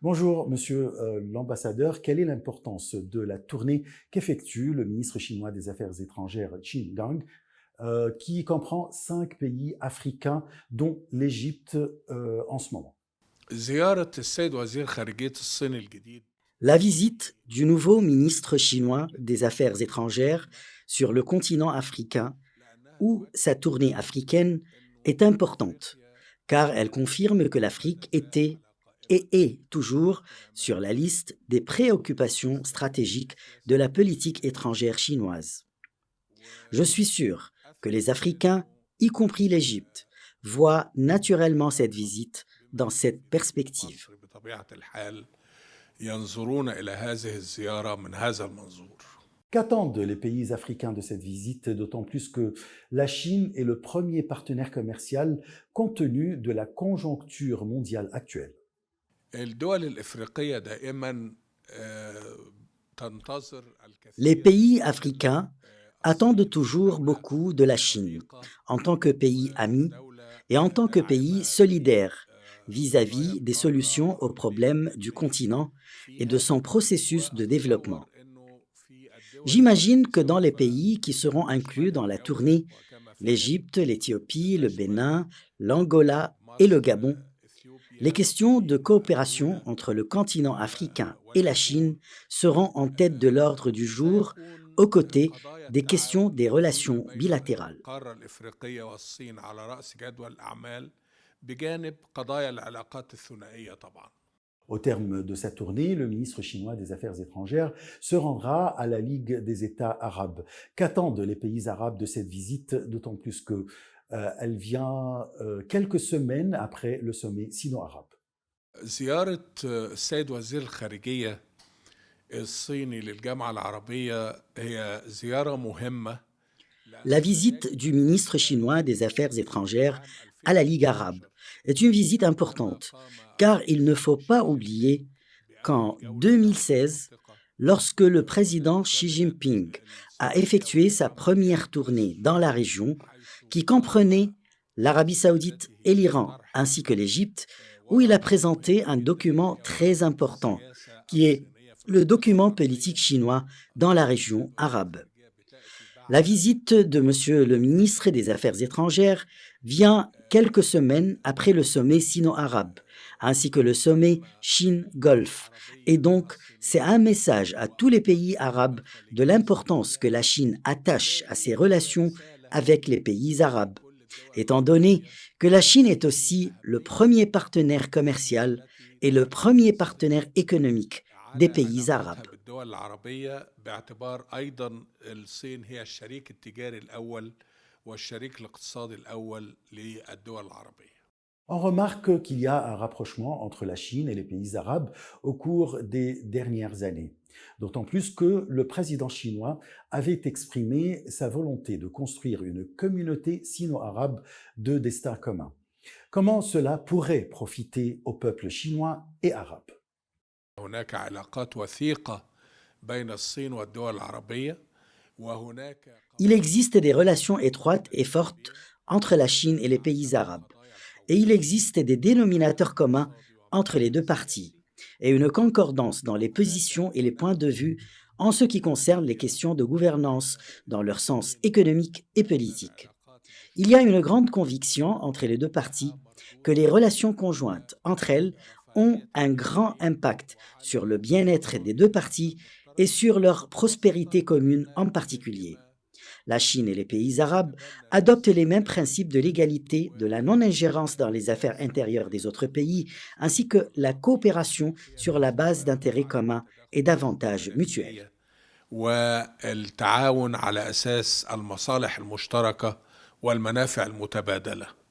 Bonjour, monsieur l'ambassadeur. Quelle est l'importance de la tournée qu'effectue le ministre chinois des Affaires étrangères, Qin Gang, qui comprend 5 pays africains, dont l'Égypte en ce moment? زيارة السيد وزير خارجية الصين الجديد La visite du nouveau ministre chinois des Affaires étrangères sur le continent africain ou sa tournée africaine est importante, car elle confirme que l'Afrique était et est toujours sur la liste des préoccupations stratégiques de la politique étrangère chinoise. Je suis sûr que les Africains, y compris l'Égypte, voient naturellement cette visite dans cette perspective. مصر بطبيعة الحال ينظرون إلى هذه الزيارة من هذا المنظور. Qu'attendent les pays africains de cette visite, d'autant plus que la Chine est le premier partenaire commercial compte tenu de la conjoncture mondiale actuelle? الدول الإفريقية دائما تنتظر Les الكثير pays africains attendent toujours beaucoup de la Chine en tant que pays ami et en tant que pays solidaire vis-à-vis des solutions aux problèmes du continent et de son processus de développement. J'imagine que dans les pays qui seront inclus dans la tournée, l'Égypte, l'Éthiopie, le Bénin, l'Angola et le Gabon, les questions de coopération entre le continent africain et la Chine seront en tête de l'ordre du jour, aux côtés des questions des relations bilatérales. القارة الإفريقية والصين على رأس جدول الأعمال بجانب قضايا العلاقات الثنائية طبعا. Au terme de sa tournée, le ministre chinois des Affaires étrangères se rendra à la Ligue des États arabes. Qu'attendent les pays arabes de cette visite, d'autant plus que elle vient quelques semaines après le sommet sino-arabe? زيارة السيد وزير الخارجية الصيني للجامعة العربية هي زيارة مهمة. La visite du ministre chinois des Affaires étrangères à la Ligue arabe est une visite importante, car il ne faut pas oublier qu'en 2016, lorsque le président Xi Jinping a effectué sa première tournée dans la région, qui comprenait l'Arabie saoudite et l'Iran, ainsi que l'Égypte, où il a présenté un document très important, qui est le document politique chinois dans la région arabe. La visite de Monsieur le ministre des Affaires étrangères vient quelques semaines après le sommet sino-arabe, ainsi que le sommet Chine-Golfe. Et donc, c'est un message à tous les pays arabes de l'importance que la Chine attache à ses relations avec les pays arabes, étant donné que la Chine est aussi le premier partenaire commercial et le premier partenaire économique des pays arabes. بالدول العربية باعتبار أيضا الصين هي الشريك التجاري الأول والشريك الاقتصادي الأول للدول العربية. On remarque qu'il y a un rapprochement entre la Chine et les pays arabes au cours des dernières années. D'autant plus que le président chinois avait exprimé sa volonté de construire une communauté sino-arabe de destin commun. Comment cela pourrait profiter au peuple chinois et arabe? هناك علاقات وثيقة بين الصين والدول العربية وهناك Il existe des relations étroites et fortes entre la Chine et les pays arabes, et il existe des dénominateurs communs entre les deux parties, et une concordance dans les positions et les points de vue en ce qui concerne les questions de gouvernance dans leur sens économique et politique. Il y a une grande conviction entre les deux parties que les relations conjointes entre elles ont un grand impact sur le bien-être des deux parties et sur leur prospérité commune en particulier. La Chine et les pays arabes adoptent les mêmes principes de l'égalité, de la non-ingérence dans les affaires intérieures des autres pays, ainsi que la coopération sur la base d'intérêts communs et d'avantages mutuels. والتعاون على أساس المصالح المشتركة والمنافع المتبادلة.